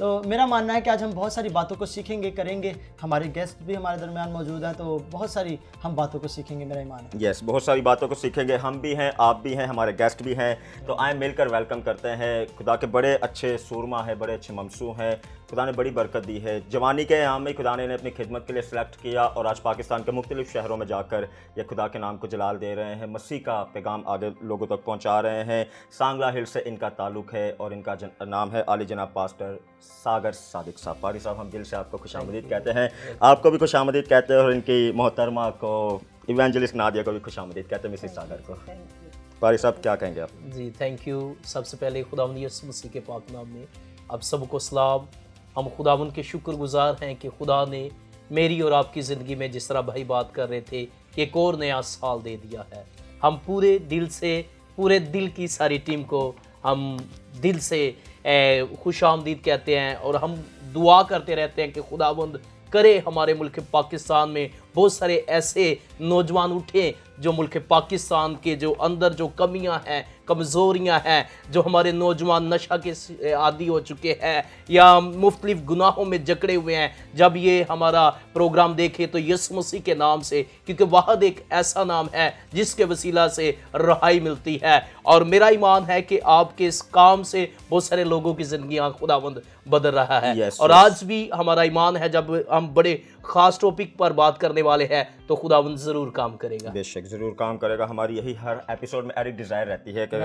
تو میرا ماننا ہے کہ آج ہم بہت ساری باتوں کو سیکھیں گے کریں گے. ہمارے گیسٹ بھی ہمارے درمیان موجود ہیں تو بہت ساری ہم باتوں کو سیکھیں گے, میرا ایمان ہے. یس, بہت ساری باتوں کو سیکھیں گے, ہم بھی ہیں, آپ بھی ہیں, ہمارے گیسٹ بھی ہیں. تو آئیں مل کر ویلکم کرتے ہیں. خدا کے بڑے اچھے سورما ہیں, بڑے اچھے ممسو ہیں, خدا نے بڑی برکت دی ہے. جوانی کے ایام میں خدا نے انہیں اپنی خدمت کے لیے سلیکٹ کیا اور آج پاکستان کے مختلف شہروں میں جا کر یہ خدا کے نام کو جلال دے رہے ہیں, مسیح کا پیغام آگے لوگوں تک پہنچا رہے ہیں. سانگلا ہل سے ان کا تعلق ہے اور ان کا نام ہے عالی جناب پاسٹر ساگر صادق صاحب. پاری صاحب, ہم دل سے آپ کو خوش آمدید کہتے ہیں, آپ کو بھی خوش آمدید کہتے ہیں, اور ان کی محترمہ کو ایوانجلسٹ نادیہ کو بھی خوش آمدید کہتے ہیں, مسز ساگر کو. پاری صاحب کیا کہیں گے آپ؟ جی تھینک یو. سب سے پہلے خداوند یسوع مسیح کے پاک نام میں آپ سب کو سلام. ہم خداوند کے شکر گزار ہیں کہ خدا نے میری اور آپ کی زندگی میں جس طرح بھائی بات کر رہے تھے کہ ایک اور نیا سال دے دیا ہے. ہم پورے دل سے, پورے دل کی ساری ٹیم کو ہم دل سے خوش آمدید کہتے ہیں اور ہم دعا کرتے رہتے ہیں کہ خداوند کرے ہمارے ملک پاکستان میں بہت سارے ایسے نوجوان اٹھیں جو ملک پاکستان کے جو اندر جو کمیاں ہیں, کمزوریاں ہیں, جو ہمارے نوجوان نشہ کے عادی ہو چکے ہیں یا مختلف گناہوں میں جکڑے ہوئے ہیں, جب یہ ہمارا پروگرام دیکھے تو یسوع مسیح کے نام سے, کیونکہ واحد ایک ایسا نام ہے جس کے وسیلہ سے رہائی ملتی ہے. اور میرا ایمان ہے کہ آپ کے اس کام سے بہت سارے لوگوں کی زندگیاں خداوند بدل رہا ہے. اور آج بھی ہمارا ایمان ہے جب ہم بڑے خاص ٹاپک پر بات کرنے والے ہیں تو خداوند ضرور کام کرے گا. بے شک ضرور کام کرے گا. ہماری یہی ہر ایپیسوڈ میں ایک ڈیزائر رہتی ہے کہ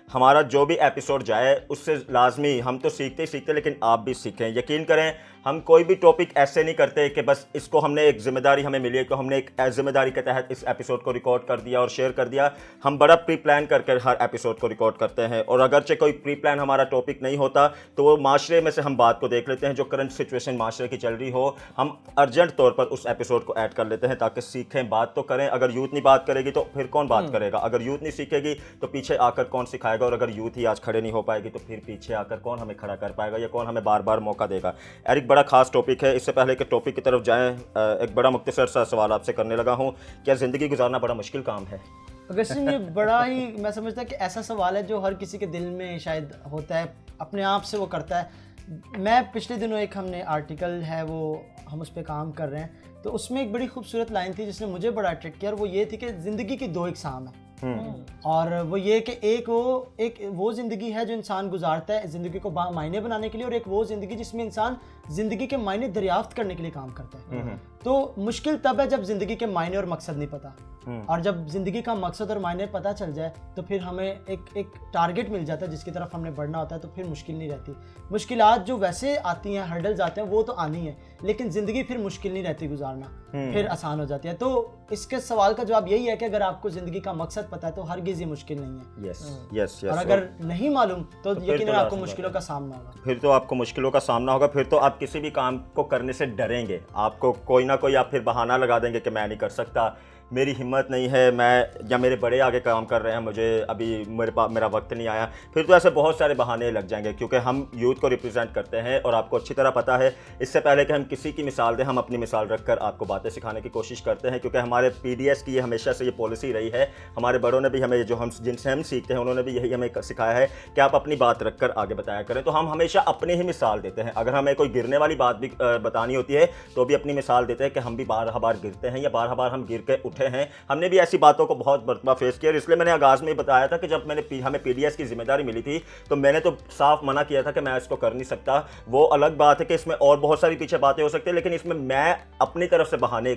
ہمارا جو بھی ایپیسوڈ جائے اس سے لازمی ہم تو سیکھتے ہی سیکھتے, لیکن آپ بھی سیکھیں. یقین کریں ہم کوئی بھی ٹاپک ایسے نہیں کرتے کہ بس اس کو ہم نے ایک ذمہ داری ہمیں ملی ہے کہ ہم نے ایک ذمہ داری کے تحت اس ایپیسوڈ کو ریکارڈ کر دیا اور شیئر کر دیا. ہم بڑا پری پلان کر کے ہر ایپیسوڈ کو ریکارڈ کرتے ہیں, اور اگرچہ کوئی پری پلان ہمارا ٹاپک نہیں ہوتا تو وہ معاشرے میں سے ہم بات کو دیکھ لیتے ہیں, جو کرنٹ سچویشن معاشرے کی چل رہی ہو ہم ارجنٹ طور پر اس ایپیسوڈ کو ایڈ کر لیتے ہیں تاکہ سیکھیں. بات تو کریں, اگر یوتھ نہیں بات کرے گی تو پھر کون بات کرے گا, اگر یوتھ نہیں سیکھے گی تو پیچھے آ کر کون سکھائے گا, اور اگر یوتھ ہی آج کھڑے نہیں ہو پائے گی تو پھر پیچھے آ کر کون ہمیں کھڑا کر پائے گا یا کون ہمیں بار بار موقع دے گا. ایک بڑا خاص ٹاپک ہے. اس سے پہلے کہ ٹاپک کی طرف جائیں, ایک بڑا مختصر سا سوال آپ سے کرنے لگا ہوں, کیا زندگی گزارنا بڑا مشکل کام ہے؟ اگرچہ یہ بڑا ہی میں سمجھتا کہ ایسا سوال ہے جو ہر کسی کے دل میں شاید ہوتا ہے, اپنے آپ سے وہ کرتا ہے. میں پچھلے دنوں ایک ہم نے آرٹیکل ہے وہ ہم اس پہ کام کر رہے ہیں, تو اس میں ایک بڑی خوبصورت لائن تھی جس نے مجھے بڑا اٹریکٹ کیا, اور وہ یہ تھی کہ زندگی کی دو اقسام ہیں. اور وہ یہ کہ ایک وہ زندگی ہے جو انسان گزارتا ہے زندگی کو معنی بنانے کے لیے, اور ایک وہ زندگی جس میں انسان زندگی کے معنی دریافت کرنے کے لیے کام کرتا ہے. تو مشکل تب ہے جب زندگی کے معنی اور مقصد نہیں پتا, اور جب زندگی کا مقصد اور معنی پتہ چل جائے تو پھر ہمیں ایک ٹارگٹ مل جاتا ہے جس کی طرف ہم نے بڑھنا ہوتا ہے, تو پھر مشکل نہیں رہتی. مشکلات جو ویسے آتی ہیں, ہرڈلز آتے ہیں, وہ تو آنی ہیں, لیکن زندگی پھر مشکل نہیں رہتی گزارنا, پھر آسان ہو جاتی ہے. تو اس کے سوال کا جواب یہی ہے کہ اگر آپ کو زندگی کا مقصد پتہ ہے تو ہرگز یہ مشکل نہیں ہے. اور اگر نہیں معلوم تو یقیناً آپ کو مشکلوں کا سامنا ہوگا. پھر تو آپ کو مشکلوں کا سامنا ہوگا, پھر تو آپ کسی بھی کام کو کرنے سے ڈریں گے. آپ کو کوئی نہ کوئی آپ پھر بہانہ لگا دیں گے کہ میں نہیں کر سکتا, میری ہمت نہیں ہے, میں یا میرے بڑے آگے کام کر رہے ہیں, مجھے ابھی میرا وقت نہیں آیا. پھر تو ایسے بہت سارے بہانے لگ جائیں گے, کیونکہ ہم یوتھ کو ریپرزینٹ کرتے ہیں اور آپ کو اچھی طرح پتہ ہے. اس سے پہلے کہ ہم کسی کی مثال دیں, ہم اپنی مثال رکھ کر آپ کو باتیں سکھانے کی کوشش کرتے ہیں, کیونکہ ہمارے PDS کی یہ ہمیشہ سے یہ پالیسی رہی ہے. ہمارے بڑوں نے بھی ہمیں, جو ہم جن سے ہم سیکھتے ہیں, انہوں نے بھی یہی ہمیں سکھایا ہے کہ آپ اپنی بات رکھ کر آگے بتایا کریں. تو ہم ہمیشہ اپنی ہی مثال دیتے ہیں. اگر ہمیں کوئی گرنے والی بات بھی بتانی ہوتی ہے تو بھی اپنی مثال دیتے ہیں کہ ہم بھی بار گرتے ہیں یا بار ہم گر کے اٹھے ہیں. ہم نے بھی ایسی باتوں کو بہت مرتبہ فیس کیا. اس لیے میں نے آغاز میں بتایا تھا کہ جب ہمیں PDS کی ذمہ داری ملی تھی تو میں نے تو صاف منع کیا تھا کہ میں اس کو کر نہیں سکتا. وہ الگ بات ہے کہ اس میں اور بہت ساری پیچھے باتیں ہو سکتی ہیں, لیکن اس میں اپنی طرف سے بہانے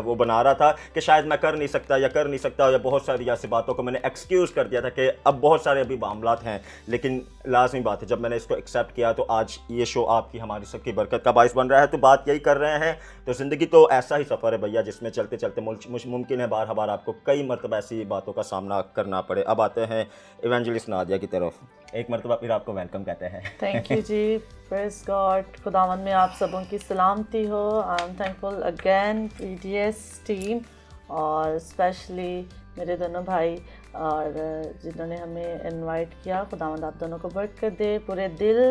وہ بنا رہا تھا کہ شاید میں کر نہیں سکتا یا بہت ساری ایسی باتوں کو میں نے ایکسکیوز کر دیا تھا کہ اب بہت سارے ابھی معاملات ہیں. لیکن لازمی بات ہے جب میں نے اس کو ایکسیپٹ کیا تو آج یہ شو آپ کی, ہماری سب کی برکت کا باعث بن رہا ہے. تو بات یہی کر رہے ہیں. تو زندگی تو ایسا ہی سفر ہے بھیا جس میں چلتے چلتے ممکن ہے بار آپ کو کئی مرتبہ ایسی باتوں کا سامنا کرنا پڑے. اب آتے ہیں ایوانجلسٹ نادیہ کی طرف. ایک مرتبہ پھر آپ کو ویلکم کہتے ہیں. تھینک یو جی, پریز گاڈ. خداوند میں آپ سبوں کی سلامتی ہو. I am thankful again PDS team, اور اسپیشلی میرے دونوں بھائی اور جنہوں نے ہمیں انوائٹ کیا. خداوند آپ دونوں کو برکت دے. پورے دل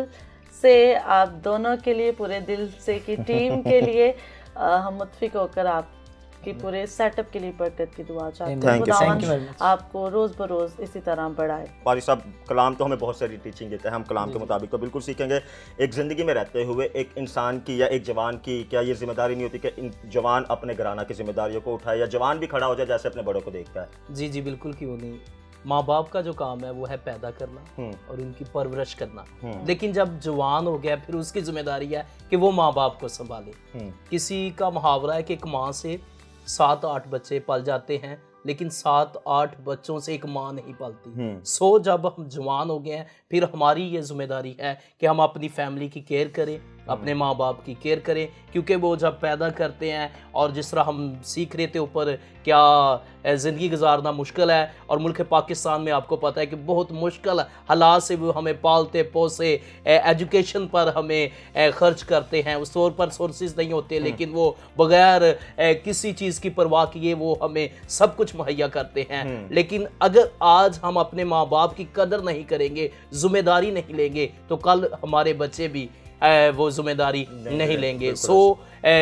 سے آپ دونوں کے لیے, پورے دل سے کی ٹیم کے لیے ہم متفق ہو کر آپ کی پورے سیٹ اپ کے لیے برکت کی دعا چاہتے ہیں. Thank you, thank you very خداوند much. آپ کو روز بروز اسی طرح بڑھائے. قاری صاحب کلام تو ہمیں بہت ساری ٹیچنگ دیتا ہے, ہم کلام کے مطابق تو بالکل سیکھیں گے. ایک زندگی میں رہتے ہوئے ایک انسان کی یا ایک جوان کی کیا یہ ذمہ داری نہیں ہوتی کہ جوان اپنے گھرانہ کی ذمہ داریوں کو اٹھائے, یا جوان بھی کھڑا ہو جائے جیسے اپنے بڑوں کو دیکھتا ہے؟ جی جی بالکل, کیوں نہیں. ماں باپ کا جو کام ہے وہ ہے پیدا کرنا اور ان کی پرورش کرنا, لیکن جب جوان ہو گیا پھر اس کی ذمہ داری ہے کہ وہ ماں باپ کو سنبھالے. کسی کا محاورہ ہے کہ ایک ماں سے 7-8 بچے پل جاتے ہیں, لیکن 7-8 بچوں سے ایک ماں نہیں پالتی. سو جب ہم جوان ہو گئے ہیں پھر ہماری یہ ذمہ داری ہے کہ ہم اپنی فیملی کی کیئر کریں, اپنے ماں باپ کی کیئر کریں, کیونکہ وہ جب پیدا کرتے ہیں, اور جس طرح ہم سیکھ رہے تھے اوپر کیا زندگی گزارنا مشکل ہے, اور ملک پاکستان میں آپ کو پتہ ہے کہ بہت مشکل حالات سے وہ ہمیں پالتے پوسے, ایجوکیشن پر ہمیں خرچ کرتے ہیں, اس طور پر سورسز نہیں ہوتے, لیکن وہ بغیر کسی چیز کی پرواہ کیے وہ ہمیں سب کچھ مہیا کرتے ہیں. لیکن اگر آج ہم اپنے ماں باپ کی قدر نہیں کریں گے, ذمہ داری نہیں لیں گے, تو کل ہمارے بچے بھی وہ ذمہ داری نہیں لیں گے. سو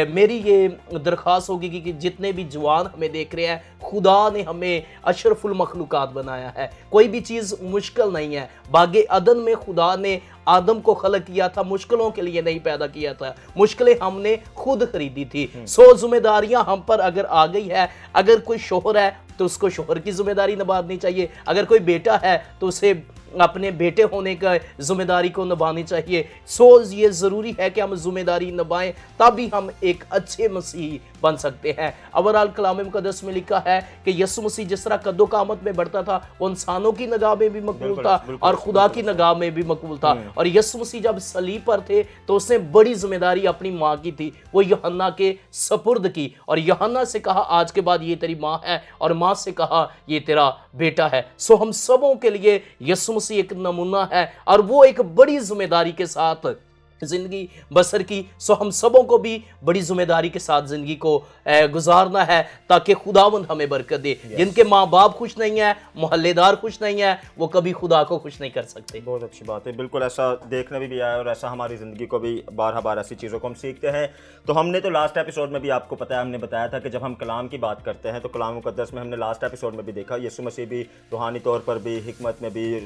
میری یہ درخواست ہوگی کہ جتنے بھی جوان ہمیں دیکھ رہے ہیں, خدا نے ہمیں اشرف المخلوقات بنایا ہے, کوئی بھی چیز مشکل نہیں ہے. باغ عدن میں خدا نے آدم کو خلق کیا تھا, مشکلوں کے لیے نہیں پیدا کیا تھا, مشکلیں ہم نے خود خریدی تھی. سو ذمہ داریاں ہم پر اگر آ گئی ہے, اگر کوئی شوہر ہے تو اس کو شوہر کی ذمہ داری نبھانی چاہیے, اگر کوئی بیٹا ہے تو اسے اپنے بیٹے ہونے کا ذمہ داری کو نبھانی چاہیے. سو یہ ضروری ہے کہ ہم ذمہ داری نبھائیں, تبھی ہم ایک اچھے مسیحی بن سکتے ہیں. اوورال کلام مقدس میں لکھا ہے کہ یسوع مسیح جس طرح قد و قامت میں بڑھتا تھا وہ انسانوں کی نگاہ میں بھی مقبول تھا اور خدا کی نگاہ میں بھی مقبول تھا. اور یسوع مسیح جب صلیب پر تھے تو اس نے بڑی ذمہ داری اپنی ماں کی تھی, وہ یوحنا کے سپرد کی, اور یوحنا سے کہا آج کے بعد یہ تیری ماں ہے, اور ماں سے کہا یہ تیرا بیٹا ہے. سو ہم سبوں کے لیے یسوع مسیح ایک نمونہ ہے, اور وہ ایک بڑی ذمہ داری کے ساتھ زندگی بسر کی. سو ہم سبوں کو بھی بڑی ذمہ داری کے ساتھ زندگی کو گزارنا ہے تاکہ خداوند ہمیں برکت دے. جن کے ماں باپ خوش نہیں ہیں, محلے دار خوش نہیں ہیں, وہ کبھی خدا کو خوش نہیں کر سکتے. بہت اچھی بات ہے, بالکل ایسا دیکھنے بھی آیا, اور ایسا ہماری زندگی کو بھی بار بار ایسی چیزوں کو ہم سیکھتے ہیں. تو ہم نے تو لاسٹ ایپیسوڈ میں بھی آپ کو پتہ ہے, ہم نے بتایا تھا کہ جب ہم کلام کی بات کرتے ہیں تو کلام مقدس میں ہم نے لاسٹ ایپیسوڈ میں بھی دیکھا یسوع مسیح بھی روحانی طور پر بھی, حکمت میں بھی,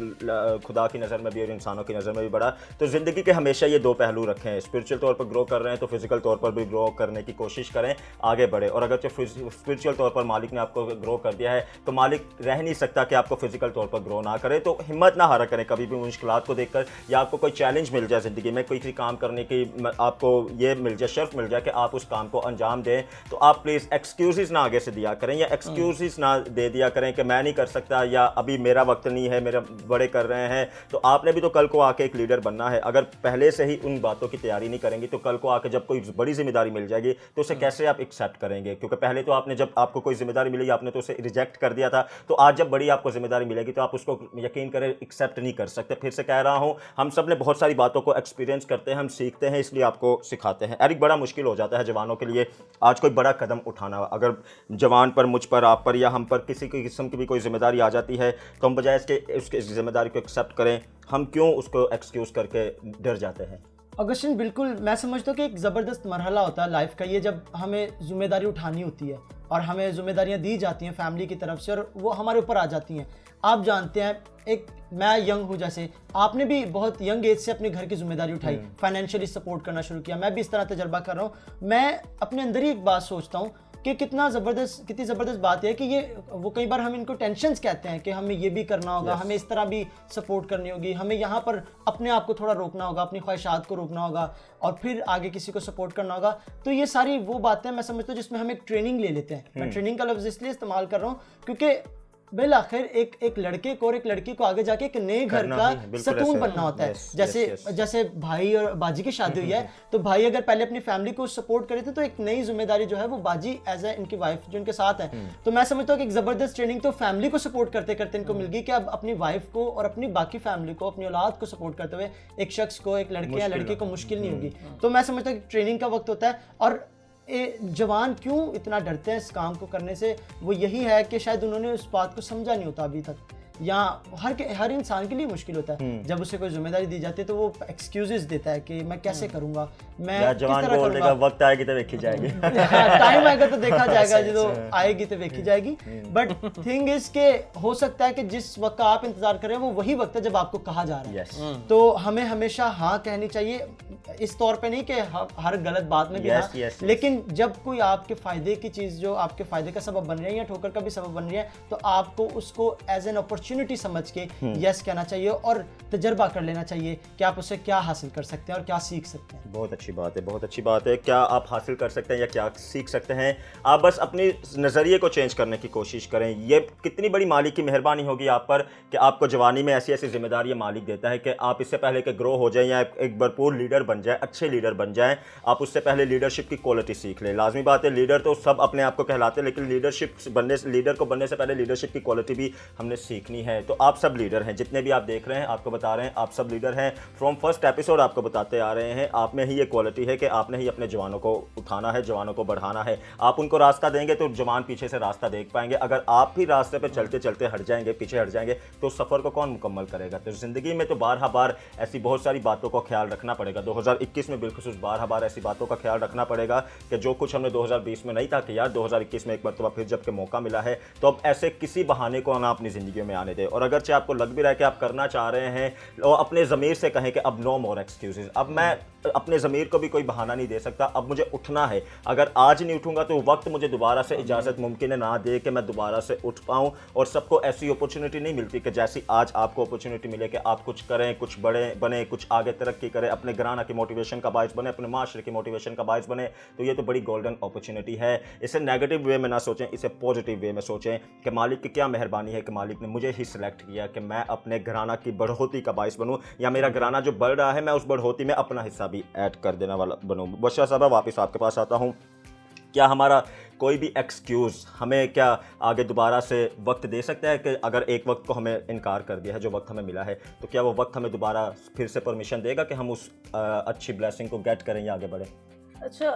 خدا کی نظر میں بھی اور انسانوں کی نظر میں بھی بڑا. تو زندگی کے ہمیشہ یہ دو پہلو رکھیں, اسپرچل طور پر گرو کر رہے ہیں تو فزیکل طور پر بھی گرو کرنے کی کوشش کریں, آگے بڑھے. اور اگر اسپرچل طور پر مالک نے آپ کو گرو کر دیا ہے تو مالک رہ نہیں سکتا کہ آپ کو فزیکل طور پر گرو نہ کرے. تو ہمت نہ ہارا کریں کبھی بھی مشکلات کو دیکھ کر, یا آپ کو کوئی چیلنج مل جائے زندگی میں, کوئی کام کرنے کی آپ کو یہ مل جائے, شرف مل جائے کہ آپ اس کام کو انجام دیں, تو آپ پلیز ایکسکیوزز نہ آگے سے دیا کریں, یا ایکسکیوزز نہ دے دیا کریں کہ میں نہیں کر سکتا, یا ابھی میرا وقت نہیں ہے, میرے بڑے کر رہے ہیں. تو آپ نے بھی تو کل کو آ کے ایک لیڈر بننا ہے. اگر پہلے سے ہی ان باتوں کی تیاری نہیں کریں گی تو کل کو آ کے جب کوئی بڑی ذمہ داری مل جائے گی تو اسے کیسے آپ ایکسیپٹ کریں گے, کیونکہ پہلے تو آپ نے جب آپ کو کوئی ذمہ داری ملی آپ نے تو اسے ریجیکٹ کر دیا تھا. تو آج جب بڑی آپ کو ذمہ داری ملے گی تو آپ اس کو یقین کریں ایکسیپٹ نہیں کر سکتے. پھر سے کہہ رہا ہوں, ہم سب نے بہت ساری باتوں کو ایکسپیرینس کرتے ہیں, ہم سیکھتے ہیں, اس لیے آپ کو سکھاتے ہیں. ایرک, بڑا مشکل ہو جاتا ہے جوانوں کے لیے آج کوئی بڑا قدم اٹھانا. اگر جوان پر, مجھ پر, آپ پر یا ہم پر کسی کی قسم کی بھی کوئی ذمہ داری آ جاتی ہے تو ہم بجائے اس کے ذمہ داری کو ایکسیپٹ کریں, ہم کیوں اس کو ایکسکیوز کر کے ڈر جاتے ہیں؟ اگسٹن, بالکل میں سمجھتا ہوں کہ ایک زبردست مرحلہ ہوتا ہے لائف کا یہ, جب ہمیں ذمہ داری اٹھانی ہوتی ہے اور ہمیں ذمہ داریاں دی جاتی ہیں فیملی کی طرف سے اور وہ ہمارے اوپر آ جاتی ہیں. آپ جانتے ہیں, ایک میں ینگ ہوں, جیسے آپ نے بھی بہت ینگ ایج سے اپنے گھر کی ذمہ داری اٹھائی, فائنینشلی سپورٹ کرنا شروع کیا. میں بھی اس طرح تجربہ کر رہا ہوں. میں اپنے اندر ہی ایک بات سوچتا ہوں کہ کتنی زبردست بات ہے کہ یہ وہ کئی بار ہم ان کو ٹینشنز کہتے ہیں کہ ہمیں یہ بھی کرنا ہوگا, ہمیں اس طرح بھی سپورٹ کرنی ہوگی, ہمیں یہاں پر اپنے آپ کو تھوڑا روکنا ہوگا, اپنی خواہشات کو روکنا ہوگا اور پھر آگے کسی کو سپورٹ کرنا ہوگا. تو یہ ساری وہ باتیں میں سمجھتا ہوں جس میں ہم ایک ٹریننگ لے لیتے ہیں. میں ٹریننگ کا لفظ اس لیے استعمال کر رہا ہوں کیونکہ بالآخر ایک لڑکے کو اور ایک لڑکی کو آگے جا کے ایک نئے گھر کا ستون بننا ہوتا ہے. جیسے بھائی اور باجی کی شادی ہوئی ہے تو بھائی اگر پہلے اپنی فیملی کو سپورٹ کرے تھے تو ایک نئی ذمہ داری جو ہے وہ باجی ایز اے ان کی وائف جو ان کے ساتھ ہے. تو میں سمجھتا ہوں کہ ایک زبردست ٹریننگ تو فیملی کو سپورٹ کرتے کرتے ان کو مل گئی کہ اب اپنی وائف کو اور اپنی باقی فیملی کو, اپنی اولاد کو سپورٹ کرتے ہوئے ایک شخص کو, ایک لڑکے یا لڑکی کو مشکل نہیں ہوگی. تو میں سمجھتا ہوں کہ ٹریننگ کا وقت ہوتا ہے. اور جوان کیوں اتنا ڈرتے ہیں اس کام کو کرنے سے, وہ یہی ہے کہ شاید انہوں نے اس بات کو سمجھا نہیں ہوتا ابھی تک یا ہر انسان کے لیے مشکل ہوتا ہے جب اسے کوئی ذمہ داری دی جاتی ہے تو وہ ایکسکیوزز دیتا ہے کہ میں کیسے کروں گا, میں کس جوان طرح بول دے گا وقت آئے گی تو دیکھی جائے گی, ٹائم آئے گا تو دیکھا جائے گا, جب آئے گی تو دیکھی جائے گی. بٹ تھنگ از کہ ہو سکتا ہے کہ جس وقت کا آپ انتظار کر رہے ہیں وہ وہی وقت ہے جب آپ کو کہا جا رہا ہے. تو ہمیں ہمیشہ ہاں کہنی چاہیے, اس طور پہ نہیں کہ ہر غلط بات میں بھی ہاں, لیکن جب کوئی آپ کے فائدے کی چیز جو آپ کے فائدے کا سبب بن رہی ہے یا ٹھوکر کا بھی سبب بن رہی ہے تو آپ کو اس کو ایز این اپرچونٹی سمجھ کے یس کہنا چاہیے اور تجربہ کر لینا چاہیے کہ آپ اس سے کیا حاصل کر سکتے ہیں اور کیا سیکھ سکتے ہیں. بہت اچھی بات ہے, بہت اچھی بات ہے. کیا آپ حاصل کر سکتے ہیں یا کیا سیکھ سکتے ہیں, آپ بس اپنی نظریے کو چینج کرنے کی کوشش کریں. یہ کتنی بڑی مالک کی مہربانی ہوگی آپ پر کہ آپ کو جوانی میں ایسی ایسی ذمہ داریاں مالک دیتا ہے کہ آپ اس سے پہلے کہ گرو ہو جائیں یا ایک بھرپور لیڈر بن جائیں, اچھے لیڈر بن جائیں, آپ اس سے پہلے لیڈرشپ کی کوالٹی سیکھ لیں. لازمی بات ہے لیڈر تو سب اپنے آپ کو کہلاتے ہیں, لیکن لیڈر کو بننے سے پہلے لیڈرشپ کی کوالٹی بھی ہم نے سیکھنی ہے. تو آپ سب لیڈر ہیں, جتنے بھی آپ دیکھ رہے ہیں آپ کو بتا رہے ہیں آپ سب لیڈر ہیں. فرام فرسٹ ایپیسوڈ آپ کو بتاتے آ رہے ہیں آپ میں ہی یہ کوالٹی ہے کہ آپ نے ہی اپنے جوانوں کو اٹھانا ہے, جوانوں کو بڑھانا ہے. آپ ان کو راستہ دیں گے تو جوان پیچھے سے راستہ دیکھ پائیں گے. اگر آپ بھی راستے پہ چلتے چلتے ہٹ جائیں گے, پیچھے ہٹ جائیں گے, تو سفر کو کون مکمل کرے گا؟ تو زندگی میں تو بار ایسی بہت ساری باتوں کو خیال رکھنا پڑے گا. 2021 میں بالخصوص بار ایسی باتوں کا خیال رکھنا پڑے گا کہ جو کچھ ہم نے 2020 میں نہیں تھا کہ یار 2021 میں ایک مرتبہ پھر جب کہ موقع ملا ہے تو اب ایسے کسی بہانے کو نہ اپنی زندگیوں میں آنے دے. اور اگرچہ آپ کو لگ بھی رہا ہے کہ آپ کرنا چاہ رہے ہیں, اور اپنے ضمیر سے کہیں کہ اب نو مور ایکسکیوزز, اب میں اپنے ضمیر کو بھی کوئی بہانہ نہیں دے سکتا, اب مجھے اٹھنا ہے. اگر آج نہیں اٹھوں گا تو وقت مجھے دوبارہ سے اجازت ممکن ہے نہ دے کہ میں دوبارہ سے اٹھ پاؤں. اور سب کو ایسی اپرچونٹی نہیں ملتی کہ جیسی آج آپ کو اپرچونٹی ملے کہ آپ کچھ کریں, کچھ بڑے بنے, کچھ آگے ترقی کریں, اپنے گھرانہ کی موٹیویشن کا باعث بنے, اپنے معاشرے کی موٹیویشن کا باعث بنے. تو یہ تو بڑی گولڈن اپرچونٹی ہے. اسے نیگیٹو وے میں نہ سوچیں, اسے پازیٹیو وے میں سوچیں کہ مالک کی کیا مہربانی ہے کہ مالک نے مجھے ہی سلیکٹ کیا کہ میں اپنے گھرانہ کی بڑھوتی کا باعث بنوں, یا میرا گھرانہ جو بڑھ رہا ہے میں اس بڑھوتی میں اپنا حصہ بھی ایڈ کر دینے والا بنوں. بشرا صاحبہ واپس آپ کے پاس آتا ہوں. کیا ہمارا کوئی بھی ایکسکیوز ہمیں کیا آگے دوبارہ سے وقت دے سکتا ہے کہ اگر ایک وقت کو ہمیں انکار کر دیا ہے, جو وقت ہمیں ملا ہے, تو کیا وہ وقت ہمیں دوبارہ پھر سے پرمیشن دے گا کہ ہم اس اچھی بلیسنگ کو گیٹ کریں یا آگے بڑھیں؟ اچھا,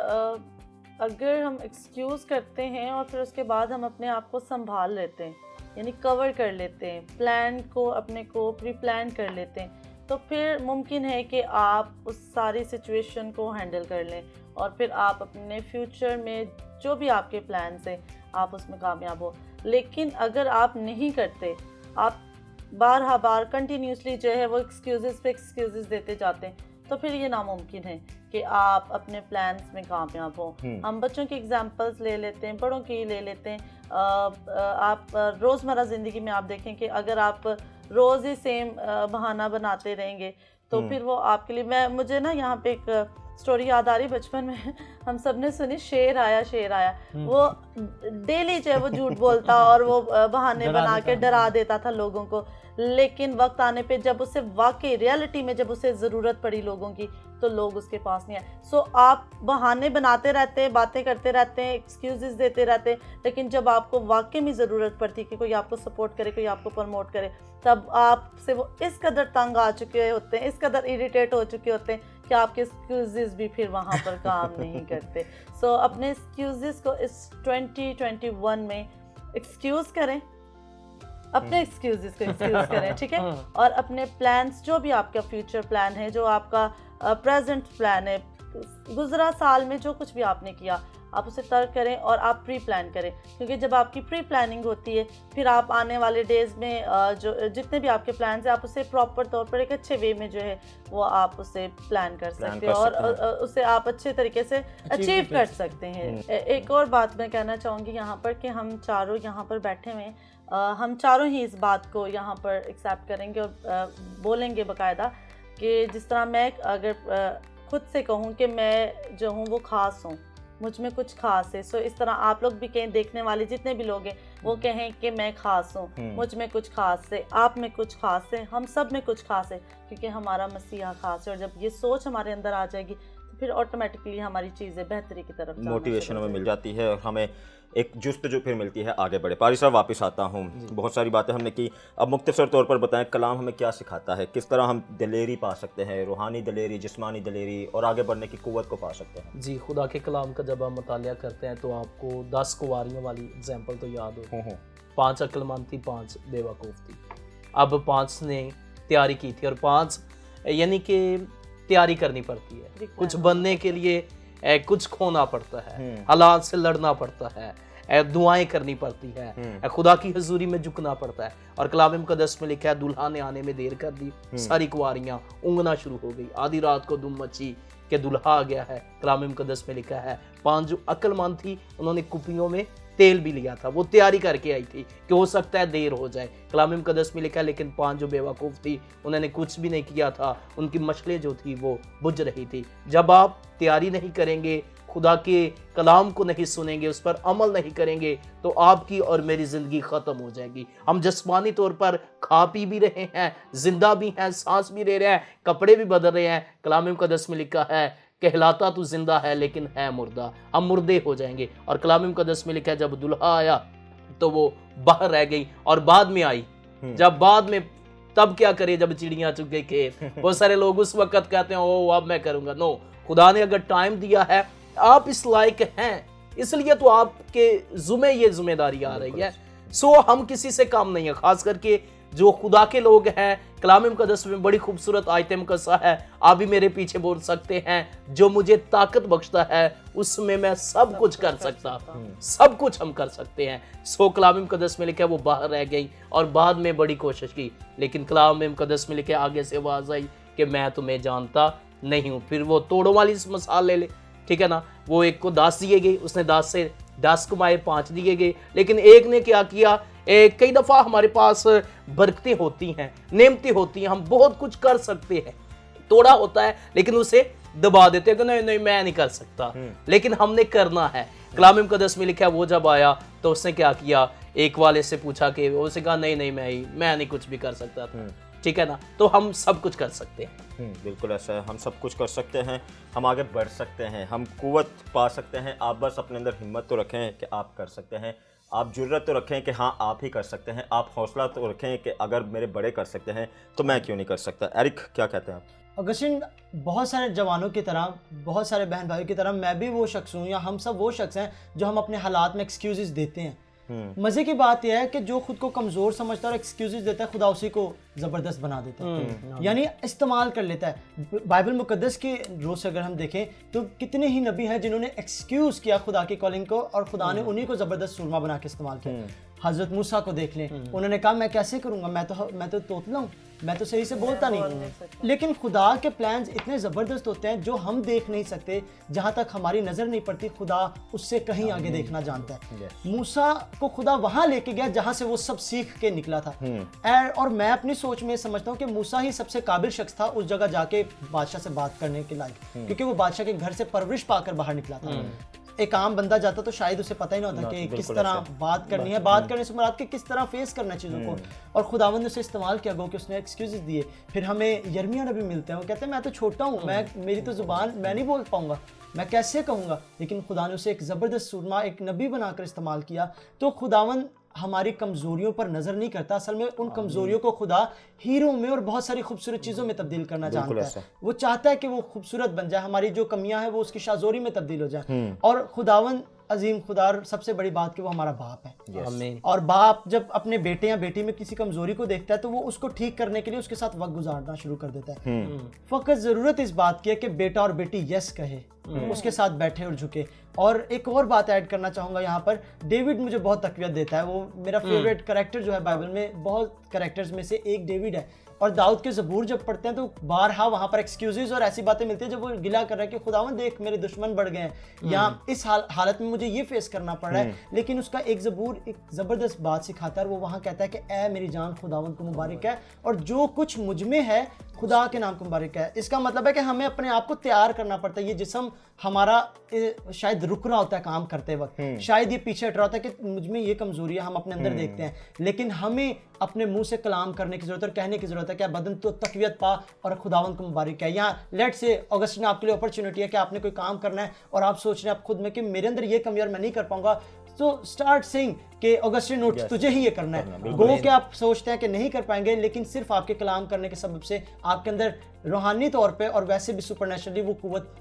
اگر ہم ایکسکیوز کرتے ہیں اور پھر اس کے بعد ہم اپنے آپ کو سنبھال لیتے ہیں, یعنی کور کر لیتے ہیں, پلان کو اپنے کو پری پلان کر لیتے ہیں, تو پھر ممکن ہے کہ آپ اس ساری سچویشن کو ہینڈل کر لیں اور پھر آپ اپنے فیوچر میں جو بھی آپ کے پلانس ہیں آپ اس میں کامیاب ہو. لیکن اگر آپ نہیں کرتے, آپ بار کنٹینیوسلی جو ہے وہ ایکسکیوزز پہ ایکسکیوزز دیتے جاتے ہیں, تو پھر یہ ناممکن ہے کہ آپ اپنے پلانس میں کامیاب ہوں. ہم بچوں کی ایگزامپلس لے لیتے ہیں, بڑوں کی لے لیتے ہیں. آپ روزمرہ زندگی میں آپ دیکھیں کہ اگر آپ روز ہی سیم بہانہ بناتے رہیں گے تو پھر وہ آپ کے لیے, مجھے نا یہاں پہ ایک سٹوری یاد آ رہی, بچپن میں ہم سب نے سنی, شیر آیا, وہ ڈیلی جو ہے وہ جھوٹ بولتا اور وہ بہانے بنا کے ڈرا دیتا تھا لوگوں کو, لیکن وقت آنے پہ جب اسے واقعی ریالٹی میں جب اسے ضرورت پڑی لوگوں کی تو لوگ اس کے پاس نہیں آئے. سو آپ بہانے بناتے رہتے ہیں, باتیں کرتے رہتے ہیں, ایکسکیوزز دیتے رہتے ہیں, لیکن جب آپ کو واقعی میں ضرورت پڑتی کہ کوئی آپ کو سپورٹ کرے, کوئی آپ کو پروموٹ کرے, تب آپ سے وہ اس قدر تنگ آ چکے ہوتے ہیں, اس قدر اریٹیٹ ہو چکے ہوتے ہیں کہ آپ کے ایکسکیوزز بھی پھر وہاں پر کام نہیں کرتے. سو اپنے ایکسکیوزز کو اس 2021 میں ایکسکیوز کریں, اپنے ایکسکیوزز کو ایکسکیوز کریں, ٹھیک ہے, اور اپنے پلانس جو بھی آپ کا فیوچر پلان ہے, جو آپ کا پریزنٹ پلان ہے, گزرا سال میں جو کچھ بھی آپ نے کیا آپ اسے ترک کریں اور آپ پری پلان کریں, کیونکہ جب آپ کی پری پلاننگ ہوتی ہے پھر آپ آنے والے ڈیز میں جو جتنے بھی آپ کے پلانز ہیں آپ اسے پراپر طور پر ایک اچھے وے میں جو ہے وہ آپ اسے پلان کر سکتے ہیں اور اسے آپ اچھے طریقے سے اچیو کر سکتے ہیں. ایک اور بات میں کہنا چاہوں گی یہاں پر کہ ہم چاروں یہاں پر بیٹھے ہوئے ہیں, ہم چاروں ہی اس بات کو یہاں پر ایکسیپٹ کریں گے اور بولیں گے باقاعدہ کہ جس طرح میں اگر خود سے کہوں کہ میں جو ہوں وہ خاص ہوں, مجھ میں کچھ خاص ہے, سو اس طرح آپ لوگ بھی کہیں, دیکھنے والے جتنے بھی لوگ ہیں وہ کہیں کہ میں خاص ہوں, مجھ میں کچھ خاص ہے, آپ میں کچھ خاص ہے, ہم سب میں کچھ خاص ہے, کیونکہ ہمارا مسیحا خاص ہے. اور جب یہ سوچ ہمارے اندر آ جائے گی تو پھر آٹومیٹکلی ہماری چیزیں بہتری کی طرف موٹیویشن ہمیں مل جاتی ہے اور ہمیں ایک جستجو پھر ملتی ہے آگے بڑھے. پاری صاحب واپس آتا ہوں, بہت ساری باتیں ہم نے کی, اب مختصر طور پر بتائیں کلام ہمیں کیا سکھاتا ہے, کس طرح ہم دلیری پا سکتے ہیں, روحانی دلیری, جسمانی دلیری, اور آگے بڑھنے کی قوت کو پا سکتے ہیں. جی, خدا کے کلام کا جب ہم مطالعہ کرتے ہیں تو آپ کو 10 کنواریوں والی اگزامپل تو یاد ہو, 5 عقل مند تھی, 5 بے وقوف تھی. اب 5 نے تیاری کی تھی، اور 5 یعنی کہ تیاری کرنی پڑتی ہے، کچھ بننے کے لیے کچھ کھونا پڑتا ہے، حالات سے لڑنا پڑتا ہے، دعائیں کرنی پڑتی ہے، خدا کی حضوری میں جھکنا پڑتا ہے. اور کلام مقدس میں لکھا ہے دلہا نے آنے میں دیر کر دی، ساری کنواریاں اونگنا شروع ہو گئی، آدھی رات کو دم مچی کہ دلہا آ گیا ہے. کلام مقدس میں لکھا ہے 5 جو عقل مند تھی انہوں نے کپیوں میں تیل بھی لیا تھا، وہ تیاری کر کے آئی تھی کہ ہو سکتا ہے دیر ہو جائے. کلام مقدس میں لکھا ہے لیکن 5 جو بے وقوف تھی انہوں نے کچھ بھی نہیں کیا تھا، ان کی مشعلیں جو تھی وہ بجھ رہی تھی. جب آپ تیاری نہیں کریں گے، خدا کے کلام کو نہیں سنیں گے، اس پر عمل نہیں کریں گے، تو آپ کی اور میری زندگی ختم ہو جائے گی. ہم جسمانی طور پر کھا پی بھی رہے ہیں، زندہ بھی ہیں، سانس بھی لے رہے ہیں، کپڑے بھی بدل رہے ہیں. کلام مقدس میں لکھا ہے کہلاتا تو زندہ ہے لیکن ہے مردہ، ہم مردے ہو جائیں گے. اور کلام مقدس میں لکھا ہے جب دلہا آیا تو وہ باہر رہ گئی اور بعد میں آئی. جب بعد میں تب کیا کرے جب چڑیاں چگ گئی کھیت. بہت سارے لوگ اس وقت کہتے ہیں او اب میں کروں گا. نو، خدا نے اگر ٹائم دیا ہے، آپ اس لائق ہیں، اس لیے تو آپ کے یہ ذمہ داری آ رہی ہے. سو ہم کسی سے کام نہیں ہیں، خاص کر کے جو خدا کے لوگ ہیں. کلام مقدس میں بڑی خوبصورت آیت مقدسہ ہے، آپ بھی میرے پیچھے بول سکتے ہیں، جو مجھے طاقت بخشتا ہے اس میں سب کچھ کر سکتا ہوں. سب کچھ ہم کر سکتے ہیں. سو کلام مقدس میں لکھا ہے وہ باہر رہ گئی اور بعد میں بڑی کوشش کی، لیکن کلام مقدس میں لکھا ہے آگے سے آواز آئی کہ میں تمہیں جانتا نہیں ہوں. پھر وہ توڑوں والی مثال لے لے، ٹھیک ہے نا. وہ ایک کو 10 دیے گئے، اس نے 10 سے 10 کمائے، 5 دیے گئے، لیکن ایک نے کیا کیا. کئی دفعہ ہمارے پاس برکتیں ہوتی ہیں، نعمتیں ہوتی ہیں، ہم بہت کچھ کر سکتے ہیں، توڑا ہوتا ہے لیکن اسے دبا دیتے ہیں کہ نہیں میں نہیں کر سکتا، لیکن ہم نے کرنا ہے. کلام مقدس میں لکھا ہے وہ جب آیا تو اس نے کیا کیا، ایک والے سے پوچھا کہ اسے کہا نہیں میں نہیں کچھ بھی کر سکتا تھا. ٹھیک ہے نا. تو ہم سب کچھ کر سکتے ہیں. بالکل ایسا ہے، ہم سب کچھ کر سکتے ہیں، ہم آگے بڑھ سکتے ہیں، ہم قوت پا سکتے ہیں. آپ بس اپنے اندر ہمت تو رکھیں کہ آپ کر سکتے ہیں، آپ جرت تو رکھیں کہ ہاں آپ ہی کر سکتے ہیں، آپ حوصلہ تو رکھیں کہ اگر میرے بڑے کر سکتے ہیں تو میں کیوں نہیں کر سکتا. ایرک کیا کہتے ہیں آپ؟ اگسٹین، بہت سارے جوانوں کی طرح، بہت سارے بہن بھائیوں کی طرح میں بھی وہ شخص ہوں، یا ہم سب وہ شخص ہیں جو ہم اپنے حالات میں ایکسکیوزز دیتے ہیں. مزے کی بات یہ ہے کہ جو خود کو کمزور سمجھتا ہے اور ایکسکیوزز دیتا ہے، خدا اسی کو زبردست بنا دیتا ہے، یعنی استعمال کر لیتا ہے. بائبل مقدس کی روح سے اگر ہم دیکھیں تو کتنے ہی نبی ہیں جنہوں نے ایکسکیوز کیا خدا کی کالنگ کو، اور خدا نے انہی کو زبردست سورما بنا کے استعمال کیا. حضرت موسیٰ کو دیکھ لیں، انہوں نے کہا میں کیسے کروں گا، میں تو توتلا ہوں، میں تو صحیح سے بولتا نہیں. لیکن خدا کے پلانز اتنے زبردست ہوتے ہیں جو ہم دیکھ نہیں سکتے، جہاں تک ہماری نظر نہیں پڑتی خدا اس سے کہیں آگے دیکھنا جانتا ہے. موسیٰ کو خدا وہاں لے کے گیا جہاں سے وہ سب سیکھ کے نکلا تھا. اور میں اپنی سوچ میں سمجھتا ہوں کہ موسیٰ ہی سب سے قابل شخص تھا اس جگہ جا کے بادشاہ سے بات کرنے کے لائق، کیونکہ وہ بادشاہ کے گھر سے پرورش پا کر باہر نکلا تھا. ایک عام بندہ جاتا تو شاید اسے پتہ ہی نہ ہوتا کہ کس طرح بات کرنی ہے، بات کرنے سے مراد کہ کس طرح فیس کرنا ہے چیزوں کو. اور خداوند نے اسے استعمال کیا، گو کہ اس نے ایکسکیوزز دیے. پھر ہمیں یرمیہ نبی ملتے ہیں، وہ کہتے ہیں میں تو چھوٹا ہوں، میری تو زبان، میں نہیں بول پاؤں گا، میں کیسے کہوں گا. لیکن خدا نے اسے ایک زبردست سورما، ایک نبی بنا کر استعمال کیا. تو خداوند ہماری کمزوریوں پر نظر نہیں کرتا، اصل میں ان کمزوریوں کو خدا ہیروں میں اور بہت ساری خوبصورت چیزوں میں تبدیل کرنا چاہتا ہے. وہ چاہتا ہے کہ وہ خوبصورت بن جائے، ہماری جو کمیاں ہیں وہ اس کی شازوری میں تبدیل ہو جائیں. اور خداوند عظیم خدا، سب سے بڑی بات کہ وہ ہمارا باپ ہے. اور باپ جب اپنے بیٹے یا بیٹی میں کسی کمزوری کو دیکھتا ہے تو وہ اس کو ٹھیک کرنے کے لیے اس کے ساتھ وقت گزارنا شروع کر دیتا ہے. فقط ضرورت اس بات کی ہے کہ بیٹا اور بیٹی یس کہے، اس کے ساتھ بیٹھے اور جھکے. اور ایک اور بات ایڈ کرنا چاہوں گا یہاں پر، ڈیوڈ مجھے بہت تقویت دیتا ہے. وہ میرا فیوریٹ کریکٹر جو ہے بائبل میں، بہت کریکٹرز میں سے ایک ڈیوڈ ہے. اور داؤد کے زبور جب پڑھتے ہیں تو بارہا وہاں پر ایکسکیوزز اور ایسی باتیں ملتی ہیں جب وہ گلا کر رہا ہے کہ خداوند دیکھ میرے دشمن بڑھ گئے ہیں، یا اس حالت میں مجھے یہ فیس کرنا پڑ رہا ہے. لیکن اس کا ایک زبور ایک زبردست بات سکھاتا ہے، اور وہ وہاں کہتا ہے کہ اے میری جان خداوند کو مبارک ہے، اور جو کچھ مجھ میں ہے خدا کے نام کو مبارک ہے. اس کا مطلب ہے کہ ہمیں اپنے آپ کو تیار کرنا پڑتا ہے. یہ جسم ہمارا شاید رک رہا ہوتا ہے کام کرتے وقت، شاید یہ پیچھے ہٹ رہا ہوتا ہے کہ مجھ میں یہ کمزوری ہے، ہم اپنے اندر دیکھتے ہیں. لیکن ہمیں اپنے منہ سے کلام کرنے کی ضرورت ہے اور کہنے کی ضرورت ہے کہ بدن تو تقویت پا اور خداوند کو مبارک ہے. یہاں لیٹ سے اگسٹین آپ کے لیے اپرچونٹی ہے کہ آپ نے کوئی کام کرنا ہے اور آپ سوچ رہے ہیں آپ خود میں کہ میرے اندر یہ کمی اور میں نہیں کر پاؤں گا. تو اسٹارٹ سینگ کہ اگسٹین نوٹ تجھے ہی یہ کرنا ہے. گو کہ آپ سوچتے ہیں کہ نہیں کر پائیں گے، لیکن صرف آپ کے کلام کرنے کے سبب سے آپ کے اندر روحانی طور پہ اور ویسے بھی سپر نیچرلی وہ قوت